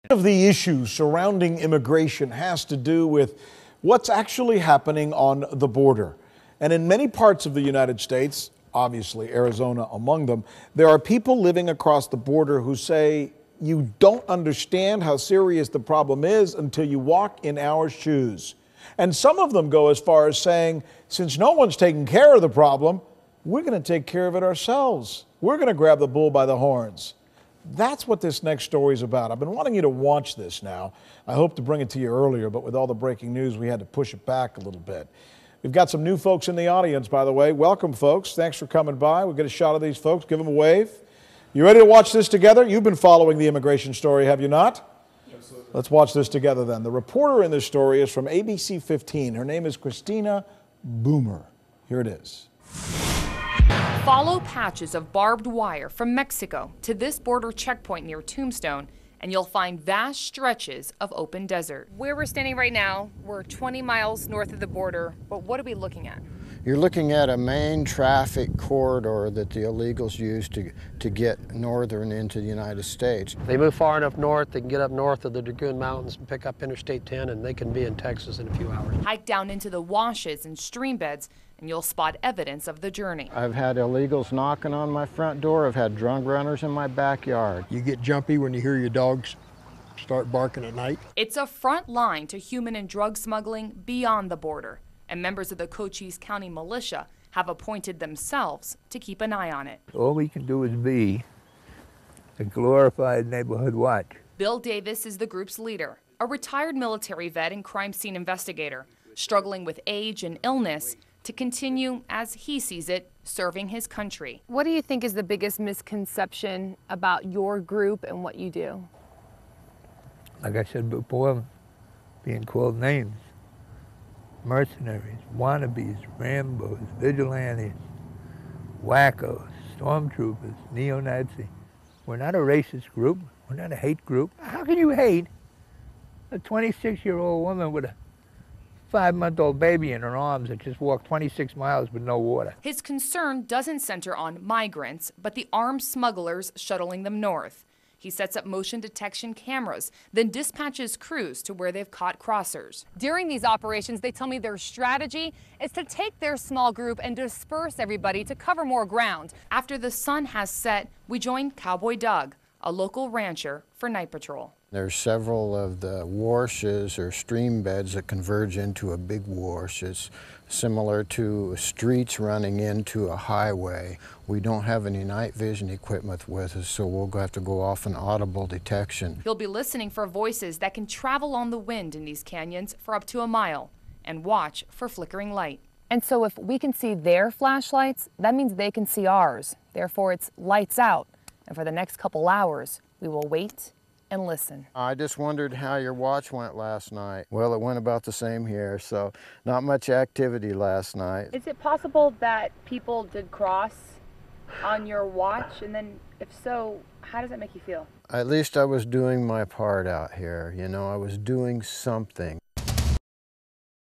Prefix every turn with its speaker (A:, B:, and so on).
A: One of the issues surrounding immigration has to do with what's actually happening on the border. And in many parts of the United States, obviously Arizona among them, there are people living across the border who say you don't understand how serious the problem is until you walk in our shoes. And some of them go as far as saying, since no one's taking care of the problem, we're going to take care of it ourselves. We're going to grab the bull by the horns. That's what this next story is about. I've been wanting you to watch this now. I hope to bring it to you earlier, but with all the breaking news, we had to push it back a little bit. We've got some new folks in the audience, by the way. Welcome, folks. Thanks for coming by. We'll get a shot of these folks. Give them a wave. You ready to watch this together? You've been following the immigration story, have you not? Absolutely. Let's watch this together then. The reporter in this story is from ABC 15. Her name is Christina, BOOMER. Here it is.
B: Follow patches of barbed wire from Mexico to this border checkpoint near Tombstone, and you'll find vast stretches of open desert. Where we're standing right now, we're 20 miles north of the border, but what are we looking at?
C: You're looking at a main traffic corridor that the illegals use to get northern into the United States.
D: If they move far enough north, they can get up north of the Dragoon Mountains and pick up Interstate 10, and they can be in Texas in a few hours.
B: Hike down into the washes and stream beds, and you'll spot evidence of the journey.
C: I've had illegals knocking on my front door. I've had drunk runners in my backyard.
E: You get jumpy when you hear your dogs start barking at night.
B: It's a front line to human and drug smuggling beyond the border, and members of the Cochise County Militia have appointed themselves to keep an eye on it.
F: All we can do is be a glorified neighborhood watch.
B: Bill Davis is the group's leader, a retired military vet and crime scene investigator, struggling with age and illness to continue, as he sees it, serving his country. What do you think is the biggest misconception about your group and what you do?
F: Like I said before, being called names. Mercenaries, wannabes, Rambos, vigilantes, wackos, stormtroopers, neo-Nazi. We're not a racist group. We're not a hate group. How can you hate a 26-year-old woman with a 5-month-old baby in her arms that just walked 26 miles with no water?
B: His concern doesn't center on migrants, but the armed smugglers shuttling them north. He sets up motion detection cameras, then dispatches crews to where they've caught crossers. During these operations, they tell me their strategy is to take their small group and disperse everybody to cover more ground. After the sun has set, we join Cowboy Doug, a local rancher, for night patrol.
C: There's several of the washes or stream beds that converge into a big wash. It's similar to streets running into a highway. We don't have any night vision equipment with us, so we'll have to go off an audible detection.
B: He'll be listening for voices that can travel on the wind in these canyons for up to a mile and watch for flickering light. And so if we can see their flashlights, that means they can see ours. Therefore, it's lights out. And for the next couple hours, we will wait and listen.
C: I just wondered how your watch went last night. Well, it went about the same here, so not much activity last night.
B: Is it possible that people did cross on your watch? And then if so, how does that make you feel?
C: At least I was doing my part out here. You know, I was doing something.